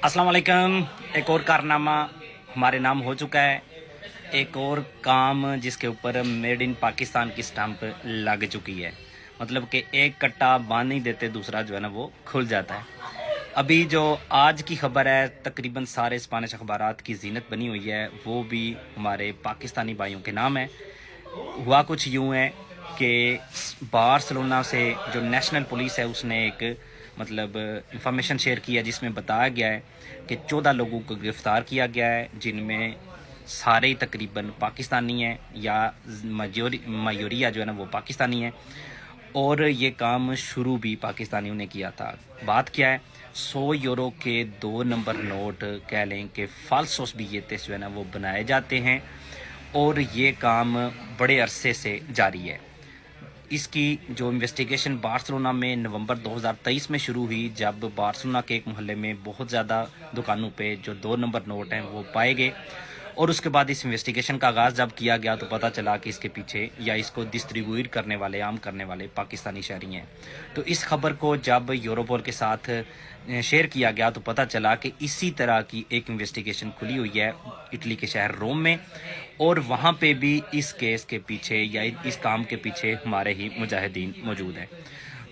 अस्सलाम वालेकुम। एक और कारनामा हमारे नाम हो चुका है। एक और काम जिसके ऊपर मेड इन पाकिस्तान की स्टैंप लग चुकी है। मतलब कि एक कट्टा बांध नहीं देते, दूसरा जो है ना वो खुल जाता है। अभी जो आज की खबर है, तकरीबन सारे स्पेनिश अखबारात की जीनत बनी हुई है, वो भी हमारे पाकिस्तानी भाइयों के नाम है। हुआ कुछ यूँ है कि बार्सिलोना से जो नेशनल पुलिस है उसने एक मतलब इंफॉर्मेशन शेयर की है, जिसमें बताया गया है कि 14 लोगों को गिरफ़्तार किया गया है, जिनमें सारे ही तकरीबन पाकिस्तानी हैं या मयूरिया जो है ना वो पाकिस्तानी है। और ये काम शुरू भी पाकिस्तानियों ने किया था। बात क्या है, 100 यूरो के 2 नंबर नोट कह लें कि फाल्सोस भी ये जो है ना वो बनाए जाते हैं, और ये काम बड़े अरसे से जारी है। इसकी जो इन्वेस्टिगेशन बार्सिलोना में नवंबर 2023 में शुरू हुई, जब बार्सिलोना के एक मोहल्ले में बहुत ज़्यादा दुकानों पे जो 2 नंबर नोट हैं वो पाए गए, और उसके बाद इस इन्वेस्टिगेशन का आगाज़ जब किया गया तो पता चला कि इसके पीछे या इसको डिस्ट्रीब्यूट करने वाले, आम करने वाले पाकिस्तानी शहरी हैं। तो इस खबर को जब यूरोपोल के साथ शेयर किया गया तो पता चला कि इसी तरह की एक इन्वेस्टिगेशन खुली हुई है इटली के शहर रोम में, और वहाँ पे भी इस केस के पीछे या इस काम के पीछे हमारे ही मुजाहिदीन मौजूद हैं।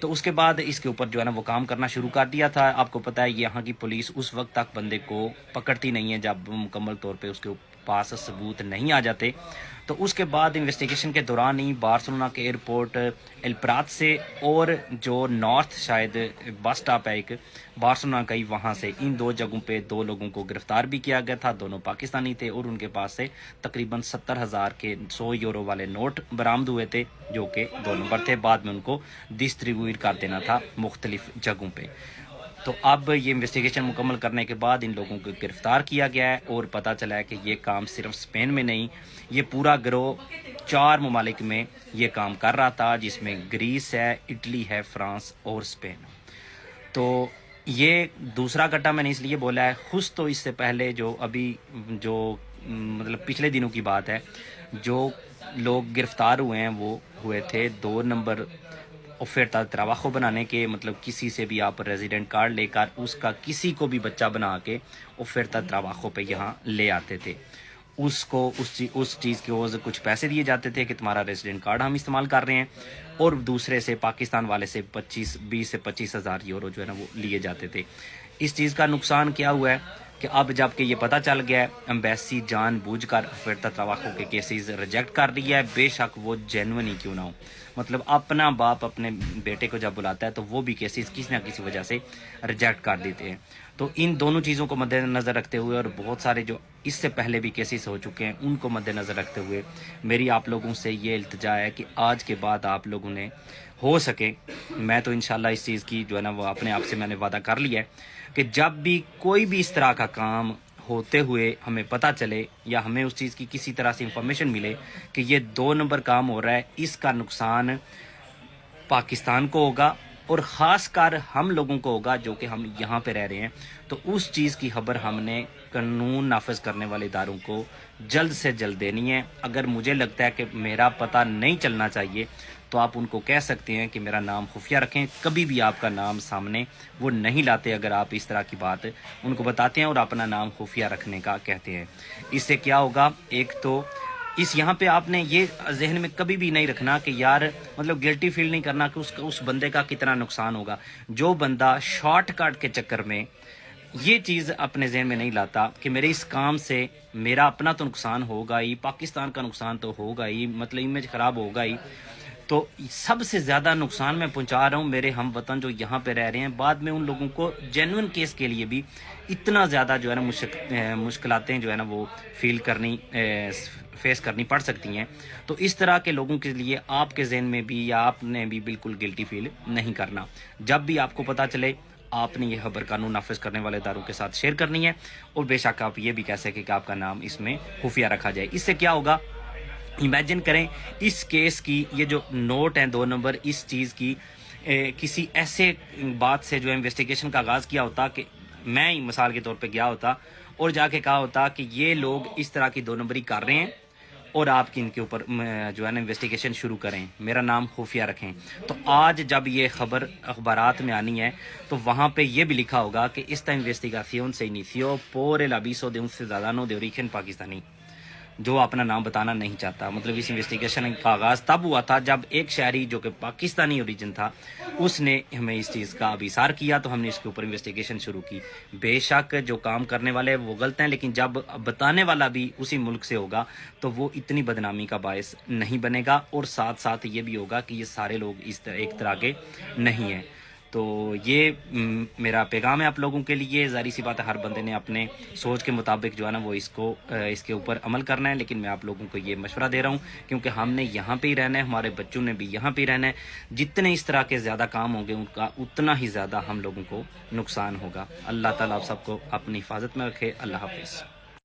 तो उसके बाद इसके ऊपर जो है ना वो काम करना शुरू कर दिया था। आपको पता है यहाँ की पुलिस उस वक्त तक बंदे को पकड़ती नहीं है जब मुकम्मल तौर पे उसके पास सबूत नहीं आ जाते। तो उसके बाद इन्वेस्टिगेशन के दौरान ही बार्सिलोना के एयरपोर्ट एल प्रात से, और जो नॉर्थ शायद बस स्टॉप है एक बार्सिलोना का ही, वहाँ से इन 2 जगहों पे 2 लोगों को गिरफ्तार भी किया गया था। दोनों पाकिस्तानी थे और उनके पास से तकरीबन 70,000 के 100 यूरो वाले नोट बरामद हुए थे, जो कि 2 नंबर थे। बाद में उनको डिस्ट्रीब्यूट कर देना था मुख्तलिफ जगहों पे। तो अब ये इन्वेस्टिगेशन मुकम्मल करने के बाद इन लोगों को गिरफ़्तार किया गया है, और पता चला है कि ये काम सिर्फ स्पेन में नहीं, ये पूरा गिरोह 4 ममालिक में ये काम कर रहा था, जिसमें ग्रीस है, इटली है, फ्रांस और स्पेन। तो ये दूसरा कट्टा मैंने इसलिए बोला है, खुद तो इससे पहले जो अभी जो मतलब पिछले दिनों की बात है, जो लोग गिरफ़्तार हुए हैं वो हुए थे 2 नंबर ऑफेटा ट्राबाखो बनाने के, मतलब किसी से भी आप रेजिडेंट कार्ड लेकर उसका किसी को भी बच्चा बना के ऑफेटा ट्राबाखो पे यहाँ ले आते थे। उसको उस चीज़ के ओर कुछ पैसे दिए जाते थे कि तुम्हारा रेजिडेंट कार्ड हम इस्तेमाल कर रहे हैं, और दूसरे से पाकिस्तान वाले से 20 से 25,000 यूरो जो है ना वो लिए जाते थे। इस चीज़ का नुकसान क्या हुआ है कि अब जबकि ये पता चल गया है, एम्बेसी जानबूझकर ऑफेटा ट्राबाखो के केसेस रिजेक्ट कर दिया है, बेशक वो जेन्युइन ही क्यों ना हो। मतलब अपना बाप अपने बेटे को जब बुलाता है तो वो भी केसेस किसी ना किसी वजह से रिजेक्ट कर देते हैं। तो इन दोनों चीज़ों को मद्देनज़र रखते हुए, और बहुत सारे जो इससे पहले भी केसेस हो चुके हैं उनको मद्देनज़र रखते हुए, मेरी आप लोगों से ये इल्तिजा है कि आज के बाद आप लोगों ने हो सके, मैं तो इंशाल्लाह इस चीज़ की जो है ना वो अपने आप से मैंने वादा कर लिया है कि जब भी कोई भी इस तरह का काम होते हुए हमें पता चले या हमें उस चीज़ की किसी तरह से इंफॉर्मेशन मिले कि ये 2 नंबर काम हो रहा है, इसका नुकसान पाकिस्तान को होगा और ख़ास कर हम लोगों को होगा जो कि हम यहाँ पे रह रहे हैं, तो उस चीज़ की खबर हमने कानून नाफिज करने वाले इदारों को जल्द से जल्द देनी है। अगर मुझे लगता है कि मेरा पता नहीं चलना चाहिए तो आप उनको कह सकते हैं कि मेरा नाम खुफिया रखें, कभी भी आपका नाम सामने वो नहीं लाते अगर आप इस तरह की बात उनको बताते हैं और अपना नाम खुफिया रखने का कहते हैं। इससे क्या होगा, एक तो इस यहाँ पे आपने ये जहन में कभी भी नहीं रखना कि यार मतलब गिल्टी फील नहीं करना कि उस बंदे का कितना नुकसान होगा। जो बंदा शॉर्टकट के चक्कर में ये चीज़ अपने जहन में नहीं लाता कि मेरे इस काम से मेरा अपना तो नुकसान होगा ही, पाकिस्तान का नुकसान तो होगा ही, मतलब इमेज ख़राब होगा ही, तो सबसे ज़्यादा नुकसान मैं पहुंचा रहा हूं मेरे हम वतन जो यहाँ पे रह रहे हैं। बाद में उन लोगों को जेन्युइन केस के लिए भी इतना ज़्यादा जो है ना मुश्किलातें जो है ना वो फील करनी फेस करनी पड़ सकती हैं। तो इस तरह के लोगों के लिए आपके जहन में भी या आपने भी बिल्कुल गिल्टी फील नहीं करना। जब भी आपको पता चले आपने ये खबर कानून नाफिज करने वाले इदारों के साथ शेयर करनी है, और बेशक आप ये भी कह सकें कि आपका नाम इसमें खुफिया रखा जाए। इससे क्या होगा, इमेजिन करें इस केस की ये जो नोट हैं 2 नंबर, इस चीज़ की किसी ऐसे बात से जो इन्वेस्टिगेशन का आगाज़ किया होता कि मैं ही मिसाल के तौर पे गया होता और जाके कहा होता कि ये लोग इस तरह की 2 नंबरी कर रहे हैं اور آپ کی ان کے اوپر جو ہے نا انویسٹیگیشن شروع کریں، میرا نام خفیہ رکھیں۔ تو آج جب یہ خبر اخبارات میں آنی ہے تو وہاں پہ یہ بھی لکھا ہوگا کہ esta investigación se inició por el aviso de un ciudadano de origen pakistaní، جو اپنا نام بتانا نہیں چاہتا۔ مطلب اس انویسٹیگیشن کا آغاز تب ہوا تھا جب ایک شہری جو کہ پاکستانی اوریجن تھا اس نے ہمیں اس چیز کا ابھیسار کیا، تو ہم نے اس کے اوپر انویسٹیگیشن شروع کی۔ بے شک جو کام کرنے والے وہ غلط ہیں، لیکن جب بتانے والا بھی اسی ملک سے ہوگا تو وہ اتنی بدنامی کا باعث نہیں بنے گا، اور ساتھ ساتھ یہ بھی ہوگا کہ یہ سارے لوگ اس ایک طرح کے نہیں ہیں۔ تو یہ میرا پیغام ہے آپ لوگوں کے لیے۔ ظاہری سی بات ہے ہر بندے نے اپنے سوچ کے مطابق جو ہے نا وہ اس کے اوپر عمل کرنا ہے، لیکن میں آپ لوگوں کو یہ مشورہ دے رہا ہوں کیونکہ ہم نے یہاں پہ ہی رہنا ہے، ہمارے بچوں نے بھی یہاں پہ ہی رہنا ہے۔ جتنے اس طرح کے زیادہ کام ہوں گے ان کا اتنا ہی زیادہ ہم لوگوں کو نقصان ہوگا۔ اللہ تعالیٰ آپ سب کو اپنی حفاظت میں رکھے۔ اللہ حافظ۔